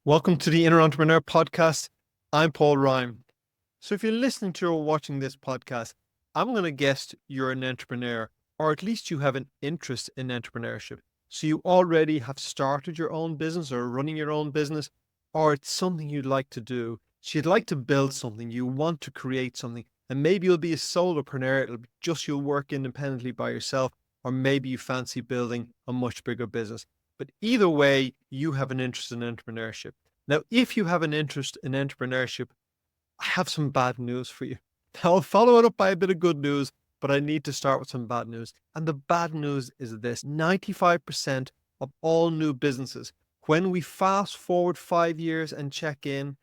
Welcome to the Inner Entrepreneur podcast. I'm Paul Rhyme. So if you're listening to or watching this podcast, I'm going to guess you're an entrepreneur, or at least you have an interest in entrepreneurship. So you already have started your own business or running your own business, or it's something you'd like to do. So you'd like to build something, you want to create something, and maybe you'll be a solopreneur. It'll be just you'll work independently by yourself, or maybe you fancy building a much bigger business. But either way, you have an interest in entrepreneurship. Now, if you have an interest in entrepreneurship, I have some bad news for you. I'll follow it up by a bit of good news, but I need to start with some bad news. And the bad news is this: 95% of all new businesses, when we fast forward 5 years and check in,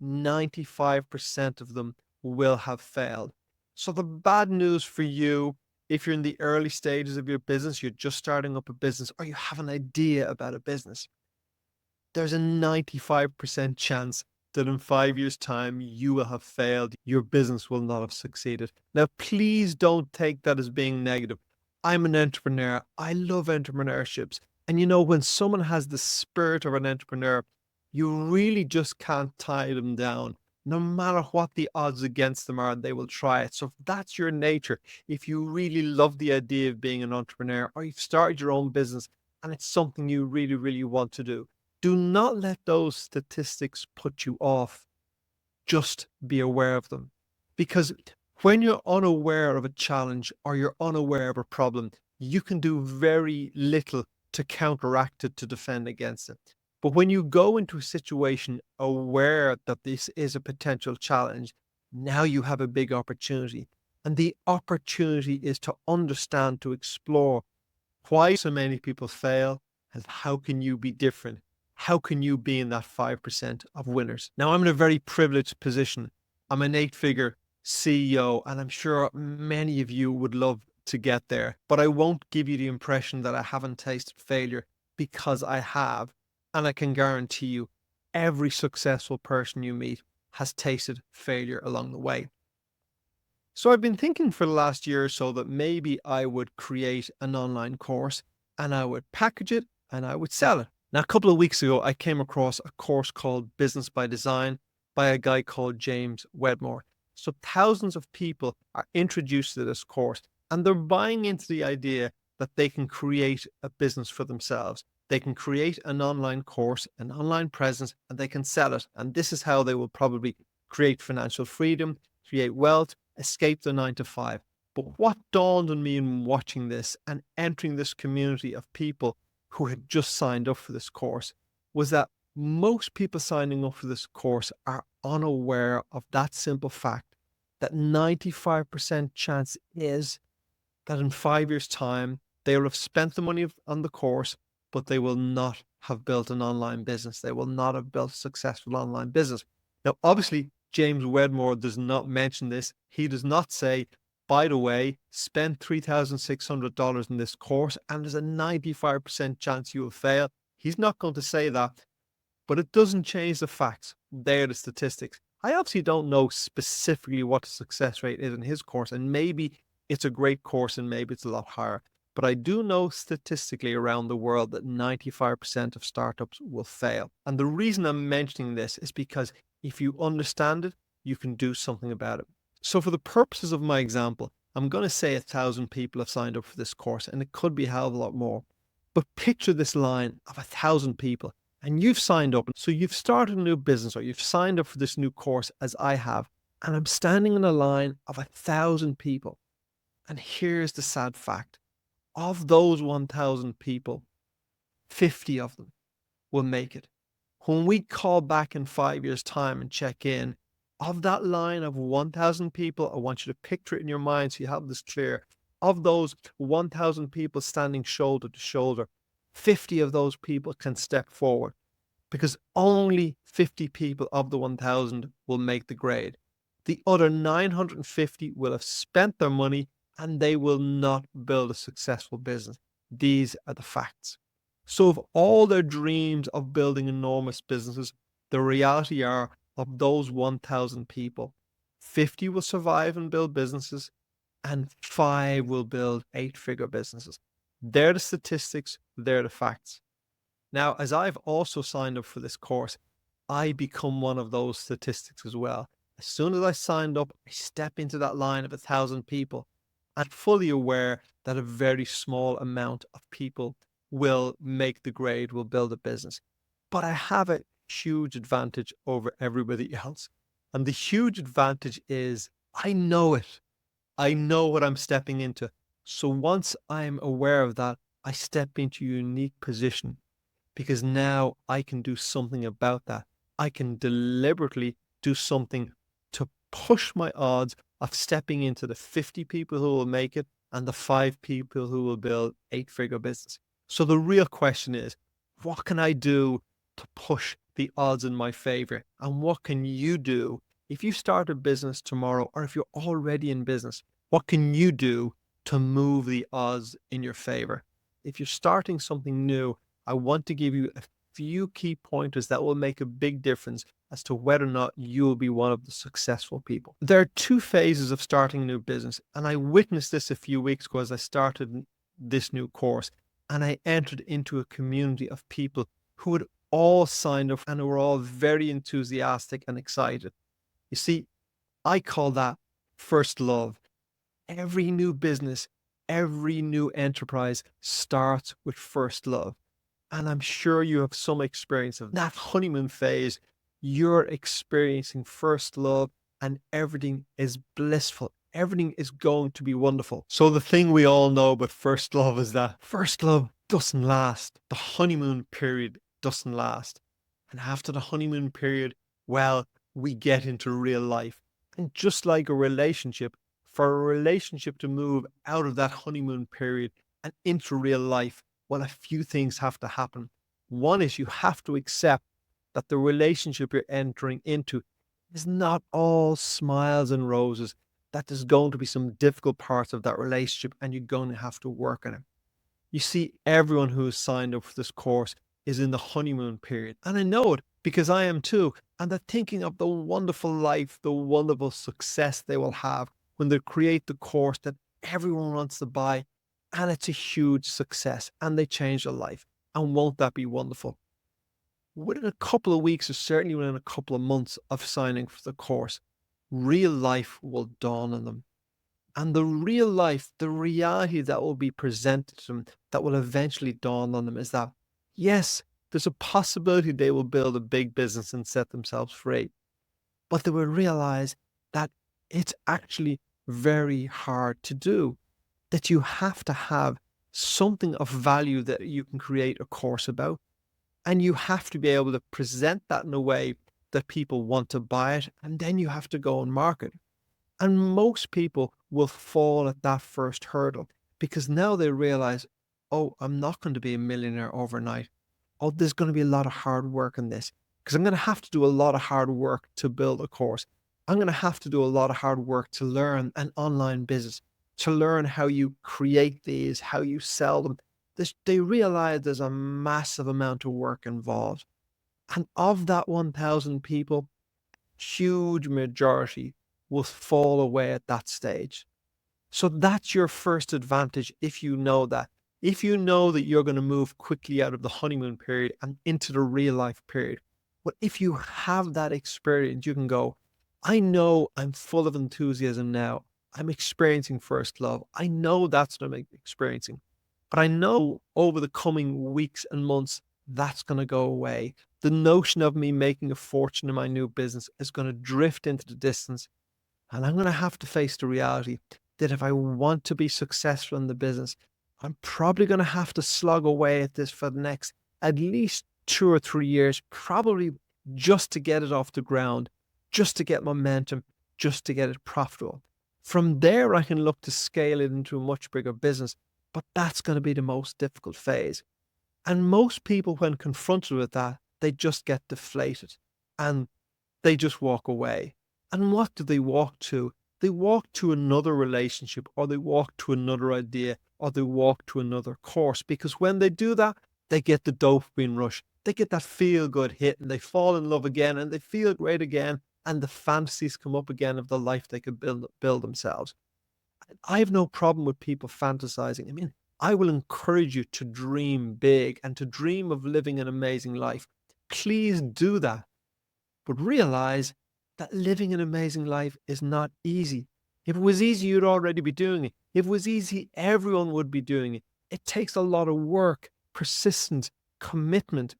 95% of them will have failed. So the bad news for you, if you're in the early stages of your business, you're just starting up a business, or you have an idea about a business, there's a 95% chance that in 5 years' time you will have failed. Your business will not have succeeded. Now, please don't take that as being negative. I'm an entrepreneur. I love entrepreneurships. And you know, when someone has the spirit of an entrepreneur, you really just can't tie them down. No matter what the odds against them are, they will try it. So if that's your nature, if you really love the idea of being an entrepreneur, or you've started your own business and it's something you really, really want to do not let those statistics put you off. Just be aware of them. Because when you're unaware of a challenge or you're unaware of a problem, you can do very little to counteract it, to defend against it. But when you go into a situation aware that this is a potential challenge, now you have a big opportunity. And the opportunity is to understand, to explore why so many people fail, and how can you be different? How can you be in that 5% of winners? Now, I'm in a very privileged position. I'm an 8-figure CEO, and I'm sure many of you would love to get there. But I won't give you the impression that I haven't tasted failure, because I have. And I can guarantee you, every successful person you meet has tasted failure along the way. So I've been thinking for the last year or so that maybe I would create an online course, and I would package it and I would sell it. Now, a couple of weeks ago, I came across a course called Business by Design by a guy called James Wedmore. So thousands of people are introduced to this course, and they're buying into the idea that they can create a business for themselves. They can create an online course, an online presence, and they can sell it. And this is how they will probably create financial freedom, create wealth, escape the 9-to-5. But what dawned on me in watching this and entering this community of people who had just signed up for this course was that most people signing up for this course are unaware of that simple fact, that 95% chance is that in 5 years' time, they will have spent the money on the course, but they will not have built an online business. They will not have built a successful online business. Now, obviously, James Wedmore does not mention this. He does not say, by the way, spend $3,600 in this course and there's a 95% chance you will fail. He's not going to say that, but it doesn't change the facts. They're the statistics. I obviously don't know specifically what the success rate is in his course, and maybe it's a great course and maybe it's a lot higher. But I do know statistically around the world that 95% of startups will fail. And the reason I'm mentioning this is because if you understand it, you can do something about it. So for the purposes of my example, I'm going to say 1,000 people have signed up for this course, and it could be a hell of a lot more. But picture this line of 1,000 people, and you've signed up. So you've started a new business, or you've signed up for this new course as I have, and I'm standing in a line of 1,000 people. And here's the sad fact. Of those 1,000 people, 50 of them will make it. When we call back in 5 years' time and check in, of that line of 1,000 people, I want you to picture it in your mind so you have this clear. Of those 1,000 people standing shoulder to shoulder, 50 of those people can step forward, because only 50 people of the 1,000 will make the grade. The other 950 will have spent their money and they will not build a successful business. These are the facts. So of all their dreams of building enormous businesses, the reality are, of those 1,000 people, 50 will survive and build businesses, and 5 will build 8-figure businesses. They're the statistics, they're the facts. Now, as I've also signed up for this course, I become one of those statistics as well. As soon as I signed up, I step into that line of 1,000 people. I'm fully aware that a very small amount of people will make the grade, will build a business. But I have a huge advantage over everybody else. And the huge advantage is I know it. I know what I'm stepping into. So once I'm aware of that, I step into a unique position because now I can do something about that. I can deliberately do something to push my odds of stepping into the 50 people who will make it and the 5 people who will build 8-figure business. So the real question is, what can I do to push the odds in my favor? And what can you do if you start a business tomorrow, or if you're already in business? What can you do to move the odds in your favor? If you're starting something new, I want to give you a few key pointers that will make a big difference as to whether or not you will be one of the successful people. There are 2 phases of starting a new business, and I witnessed this a few weeks ago as I started this new course, and I entered into a community of people who had all signed up and who were all very enthusiastic and excited. You see, I call that first love. Every new business, every new enterprise starts with first love. And I'm sure you have some experience of that honeymoon phase. You're experiencing first love and everything is blissful. Everything is going to be wonderful. So the thing we all know about first love is that first love doesn't last. The honeymoon period doesn't last. And after the honeymoon period, well, we get into real life. And just like a relationship, for a relationship to move out of that honeymoon period and into real life, well, a few things have to happen. One is you have to accept that the relationship you're entering into is not all smiles and roses, that there's going to be some difficult parts of that relationship and you're going to have to work on it. You see, everyone who has signed up for this course is in the honeymoon period. And I know it because I am too. And they're thinking of the wonderful life, the wonderful success they will have when they create the course that everyone wants to buy. And it's a huge success and they change their life. And won't that be wonderful? Within a couple of weeks, or certainly within a couple of months of signing for the course, real life will dawn on them. And the real life, the reality that will be presented to them, that will eventually dawn on them is that, yes, there's a possibility they will build a big business and set themselves free. But they will realize that it's actually very hard to do, that you have to have something of value that you can create a course about. And you have to be able to present that in a way that people want to buy it. And then you have to go and market. And most people will fall at that first hurdle because now they realize, oh, I'm not going to be a millionaire overnight. Oh, there's going to be a lot of hard work in this because I'm going to have to do a lot of hard work to build a course. I'm going to have to do a lot of hard work to learn an online business, to learn how you create these, how you sell them. They realize there's a massive amount of work involved. And of that 1,000 people, huge majority will fall away at that stage. So that's your first advantage if you know that. If you know that you're going to move quickly out of the honeymoon period and into the real life period. But if you have that experience, you can go, I know I'm full of enthusiasm now. I'm experiencing first love. I know that's what I'm experiencing. But I know over the coming weeks and months, that's going to go away. The notion of me making a fortune in my new business is going to drift into the distance. And I'm going to have to face the reality that if I want to be successful in the business, I'm probably going to have to slog away at this for the next at least 2 or 3 years, probably just to get it off the ground, just to get momentum, just to get it profitable. From there, I can look to scale it into a much bigger business, but that's going to be the most difficult phase. And most people, when confronted with that, they just get deflated and they just walk away. And what do they walk to? They walk to another relationship, or they walk to another idea, or they walk to another course. Because when they do that, they get the dopamine rush. They get that feel-good hit and they fall in love again and they feel great again. And the fantasies come up again of the life they could build themselves. I have no problem with people fantasizing. I mean, I will encourage you to dream big and to dream of living an amazing life. Please do that. but realize that living an amazing life is not easy. If it was easy, you'd already be doing it. If it was easy, everyone would be doing it. It takes a lot of work, persistence, commitment,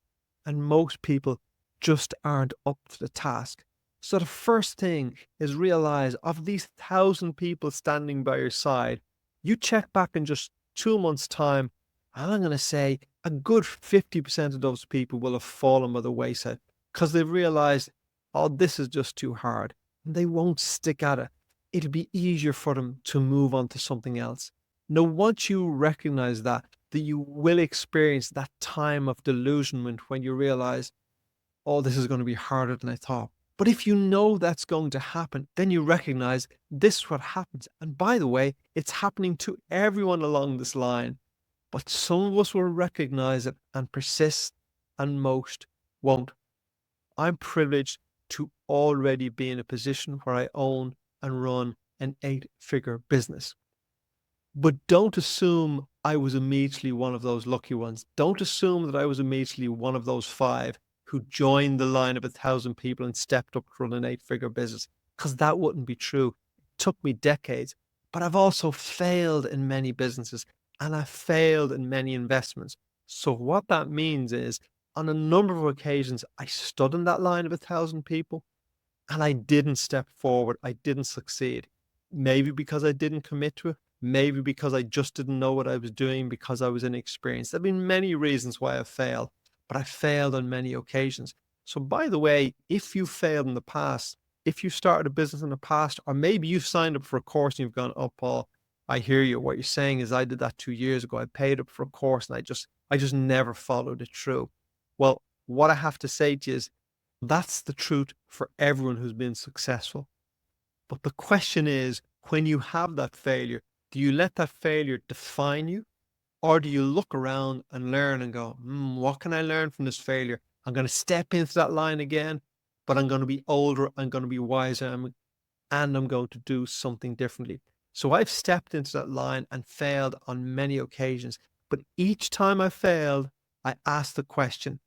and most people just aren't up to the task. So the first thing is realize of these 1,000 people standing by your side, you check back in just 2 months' time, and I'm going to say a good 50% of those people will have fallen by the wayside because they've realized, oh, this is just too hard. And they won't stick at it. It'll be easier for them to move on to something else. Now, once you recognize that you will experience that time of delusionment when you realize, oh, this is going to be harder than I thought. But if you know that's going to happen, then you recognize this is what happens. And by the way, it's happening to everyone along this line. But some of us will recognize it and persist, and most won't. I'm privileged to already be in a position where I own and run an 8-figure business. But don't assume I was immediately one of those lucky ones. Don't assume that I was immediately one of those 5 who joined the line of 1,000 people and stepped up to run an 8-figure business, because that wouldn't be true. It took me decades, but I've also failed in many businesses and I've failed in many investments. So what that means is on a number of occasions, I stood in that line of 1,000 people and I didn't step forward. I didn't succeed. Maybe because I didn't commit to it. Maybe because I just didn't know what I was doing, because I was inexperienced. There have been many reasons why I've failed, but I failed on many occasions. So by the way, if you failed in the past, if you started a business in the past, or maybe you've signed up for a course and you've gone, oh, Paul, I hear you. What you're saying is I did that 2 years ago. I paid up for a course and I just never followed it through. Well, what I have to say to you is that's the truth for everyone who's been successful. But the question is, when you have that failure, do you let that failure define you? Or do you look around and learn and go, what can I learn from this failure? I'm going to step into that line again, but I'm going to be older. I'm going to be wiser. And I'm going to do something differently. So I've stepped into that line and failed on many occasions. But each time I failed, I asked the question,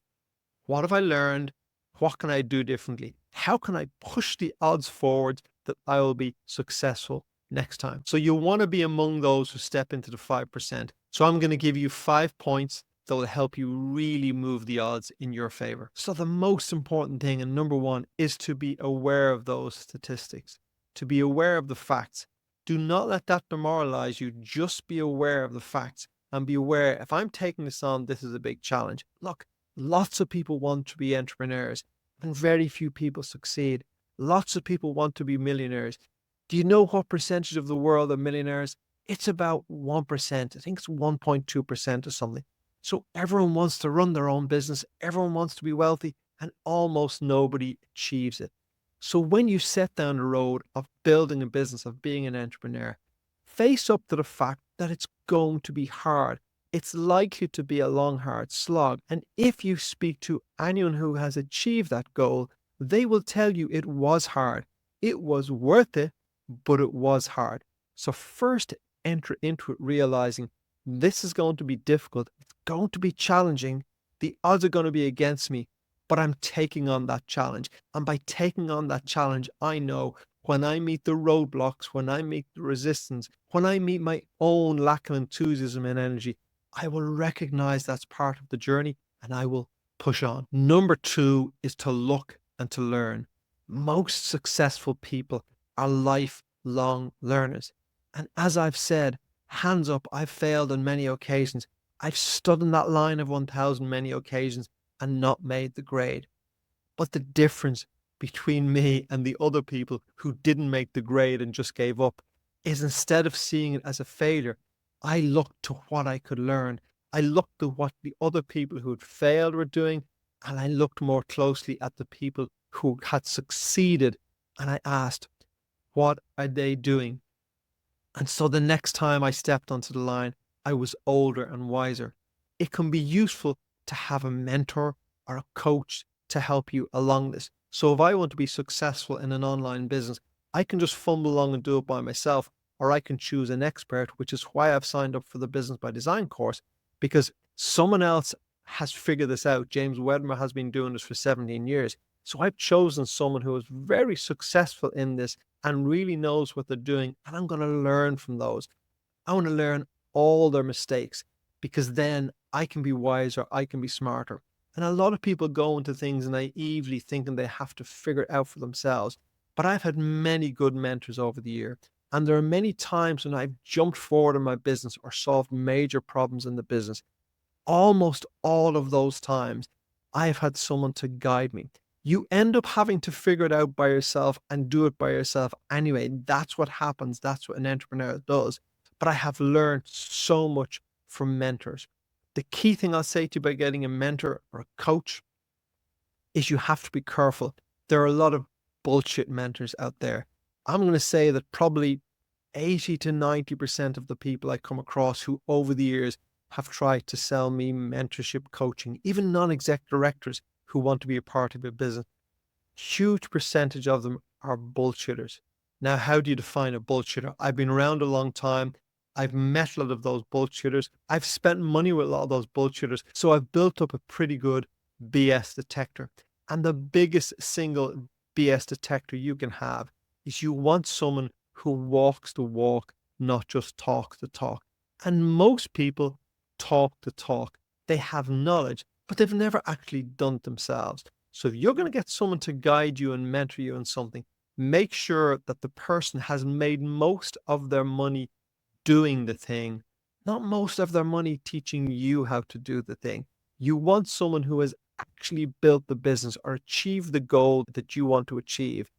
what have I learned? What can I do differently? How can I push the odds forward that I will be successful next time? So you want to be among those who step into the 5%. So I'm going to give you 5 points that will help you really move the odds in your favor. So the most important thing, and number 1, is to be aware of those statistics, to be aware of the facts. Do not let that demoralize you. Just be aware of the facts and be aware, if I'm taking this on, this is a big challenge. Look, lots of people want to be entrepreneurs and very few people succeed. Lots of people want to be millionaires. Do you know what percentage of the world are millionaires? It's about 1%. I think it's 1.2% or something. So everyone wants to run their own business. Everyone wants to be wealthy, and almost nobody achieves it. So when you set down the road of building a business, of being an entrepreneur, face up to the fact that it's going to be hard. It's likely to be a long, hard slog. And if you speak to anyone who has achieved that goal, they will tell you it was hard. It was worth it, but it was hard. So first, enter into it realizing this is going to be difficult. It's going to be challenging. The odds are going to be against me, but I'm taking on that challenge. And by taking on that challenge, I know when I meet the roadblocks, when I meet the resistance, when I meet my own lack of enthusiasm and energy, I will recognize that's part of the journey and I will push on. Number 2 is to look and to learn. Most successful people are lifelong learners. And as I've said, hands up, I've failed on many occasions. I've stood in that line of 1,000 many occasions and not made the grade. But the difference between me and the other people who didn't make the grade and just gave up is, instead of seeing it as a failure, I looked to what I could learn. I looked to what the other people who had failed were doing, and I looked more closely at the people who had succeeded, and I asked, what are they doing? And so the next time I stepped onto the line, I was older and wiser. It can be useful to have a mentor or a coach to help you along this. So if I want to be successful in an online business, I can just fumble along and do it by myself, or I can choose an expert, which is why I've signed up for the Business by Design course, because someone else has figured this out. James Wedmore has been doing this for 17 years. So I've chosen someone who is very successful in this and really knows what they're doing. And I'm going to learn from those. I want to learn all their mistakes because then I can be wiser, I can be smarter. And a lot of people go into things naively thinking they have to figure it out for themselves. But I've had many good mentors over the year. And there are many times when I've jumped forward in my business or solved major problems in the business. Almost all of those times, I've had someone to guide me. You end up having to figure it out by yourself and do it by yourself anyway. That's what happens. That's what an entrepreneur does. But I have learned so much from mentors. The key thing I'll say to you about getting a mentor or a coach is you have to be careful. There are a lot of bullshit mentors out there. I'm going to say that probably 80 to 90% of the people I come across who over the years have tried to sell me mentorship coaching, even non-exec directors who want to be a part of your business, huge percentage of them are bullshitters. Now, how do you define a bullshitter? I've been around a long time. I've met a lot of those bullshitters. I've spent money with a lot of those bullshitters. So I've built up a pretty good BS detector. And the biggest single BS detector you can have is you want someone who walks the walk, not just talks the talk. And most people talk the talk. They have knowledge, but they've never actually done it themselves. So if you're going to get someone to guide you and mentor you in something, make sure that the person has made most of their money doing the thing, not most of their money teaching you how to do the thing. You want someone who has actually built the business or achieved the goal that you want to achieve.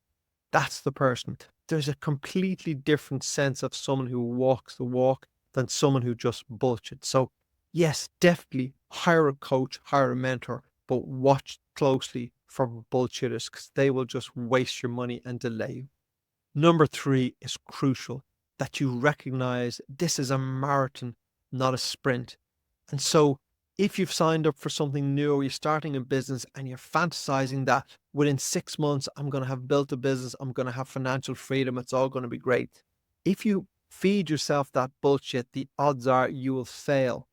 That's the person. There's a completely different sense of someone who walks the walk than someone who just bullshits. So yes, definitely hire a coach, hire a mentor, but watch closely for bullshitters because they will just waste your money and delay you. Number 3 is crucial, that you recognize this is a marathon, not a sprint. And so if you've signed up for something new or you're starting a business and you're fantasizing that within 6 months, I'm going to have built a business, I'm going to have financial freedom, it's all going to be great. If you feed yourself that bullshit, the odds are you will fail.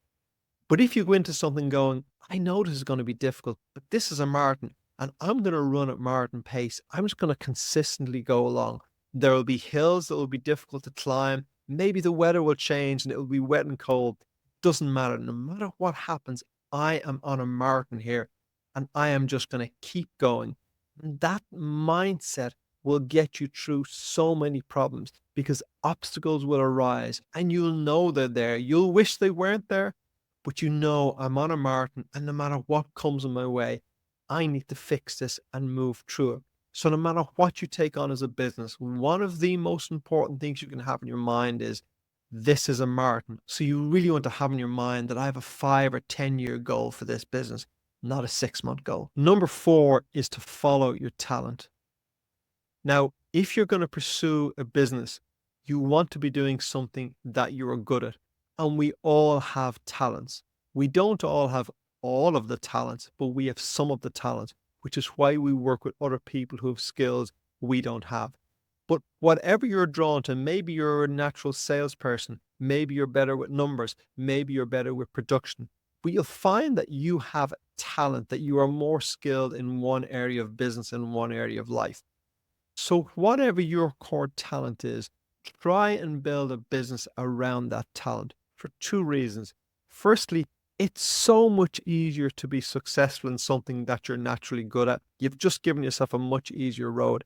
But if you go into something going, I know this is going to be difficult, but this is a marathon and I'm going to run at marathon pace. I'm just going to consistently go along. There will be hills that will be difficult to climb. Maybe the weather will change and it will be wet and cold. Doesn't matter. No matter what happens, I am on a marathon here and I am just going to keep going. And that mindset will get you through so many problems because obstacles will arise and you'll know they're there. You'll wish they weren't there, but you know I'm on a marathon and no matter what comes in my way, I need to fix this and move through it. So no matter what you take on as a business, one of the most important things you can have in your mind is this is a marathon. So you really want to have in your mind that I have a 5 or 10-year goal for this business, not a 6-month goal. Number 4 is to follow your talent. Now, if you're going to pursue a business, you want to be doing something that you're good at. And we all have talents. We don't all have all of the talents, but we have some of the talents, which is why we work with other people who have skills we don't have. But whatever you're drawn to, maybe you're a natural salesperson, maybe you're better with numbers, maybe you're better with production, but you'll find that you have talent, that you are more skilled in one area of business and one area of life. So whatever your core talent is, try and build a business around that talent for 2 reasons. Firstly, it's so much easier to be successful in something that you're naturally good at. You've just given yourself a much easier road.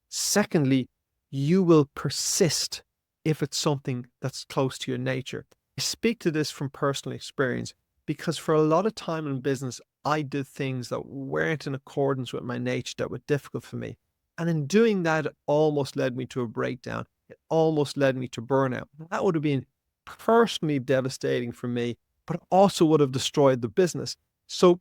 Secondly, you will persist if it's something that's close to your nature. I speak to this from personal experience because for a lot of time in business, I did things that weren't in accordance with my nature, that were difficult for me. And in doing that, it almost led me to a breakdown. It almost led me to burnout. That would have been personally devastating for me, but it also would have destroyed the business. So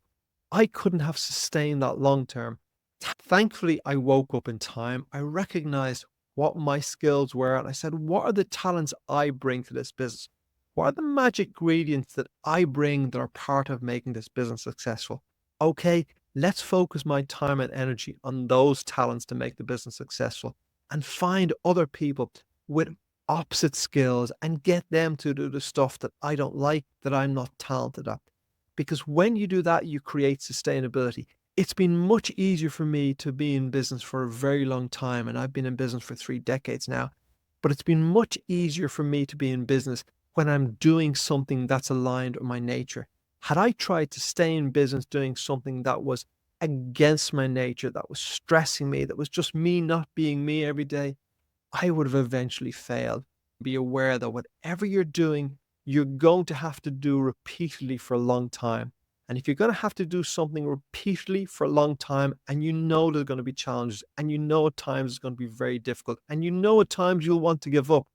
I couldn't have sustained that long term. Thankfully, I woke up in time. I recognized what my skills were. And I said, what are the talents I bring to this business? What are the magic ingredients that I bring that are part of making this business successful? Okay, let's focus my time and energy on those talents to make the business successful and find other people with opposite skills and get them to do the stuff that I don't like, that I'm not talented at. Because when you do that, you create sustainability. It's been much easier for me to be in business for a very long time, and I've been in business for 3 decades now. But it's been much easier for me to be in business when I'm doing something that's aligned with my nature. Had I tried to stay in business doing something that was against my nature, that was stressing me, that was just me not being me every day, I would have eventually failed. Be aware that whatever you're doing, you're going to have to do repeatedly for a long time. And if you're going to have to do something repeatedly for a long time, and you know there's going to be challenges, and you know at times it's going to be very difficult, and you know at times you'll want to give up,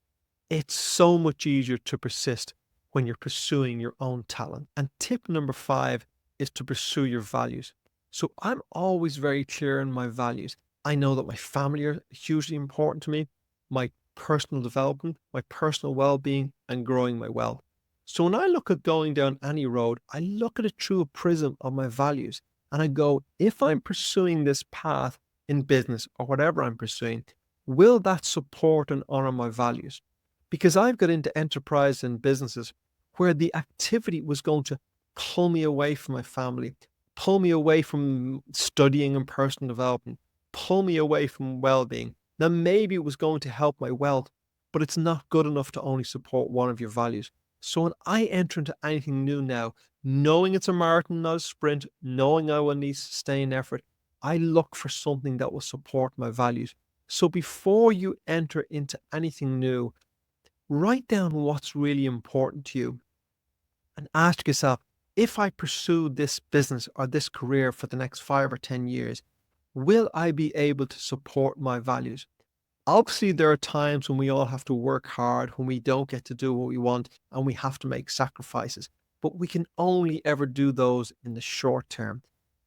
it's so much easier to persist when you're pursuing your own talent. And tip number 5 is to pursue your values. So I'm always very clear in my values. I know that my family are hugely important to me, my personal development, my personal well-being, and growing my wealth. So when I look at going down any road, I look at it through a prism of my values. And I go, if I'm pursuing this path in business or whatever I'm pursuing, will that support and honor my values? Because I've got into enterprise and businesses where the activity was going to pull me away from my family, pull me away from studying and personal development, pull me away from well-being. Now, maybe it was going to help my wealth, but it's not good enough to only support one of your values. So when I enter into anything new now, knowing it's a marathon, not a sprint, knowing I will need sustained effort, I look for something that will support my values. So before you enter into anything new, write down what's really important to you and ask yourself, if I pursue this business or this career for the next 5 or 10 years, will I be able to support my values? Obviously, there are times when we all have to work hard, when we don't get to do what we want, and we have to make sacrifices. But we can only ever do those in the short term.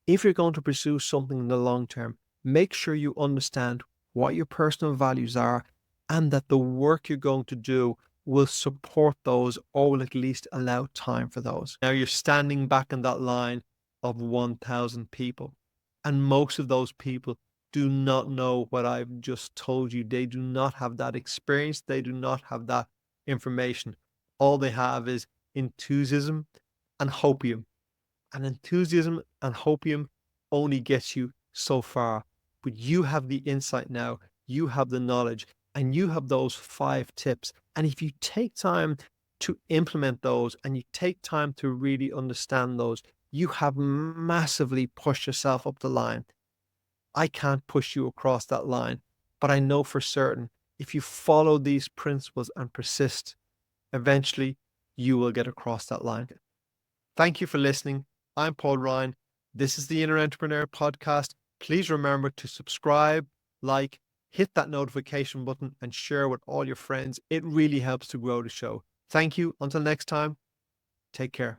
If you're going to pursue something in the long term, make sure you understand what your personal values are and that the work you're going to do will support those or will at least allow time for those. Now you're standing back in that line of 1,000 people, and most of those people do not know what I've just told you. They do not have that experience. They do not have that information. All they have is enthusiasm and hopium. And enthusiasm and hopium only gets you so far. But you have the insight now, you have the knowledge, and you have those 5 tips. And if you take time to implement those and you take time to really understand those, you have massively pushed yourself up the line. I can't push you across that line, but I know for certain if you follow these principles and persist, eventually you will get across that line. Thank you for listening. I'm Paul Ryan. This is the Inner Entrepreneur podcast. Please remember to subscribe, like, hit that notification button, and share with all your friends. It really helps to grow the show. Thank you. Until next time, take care.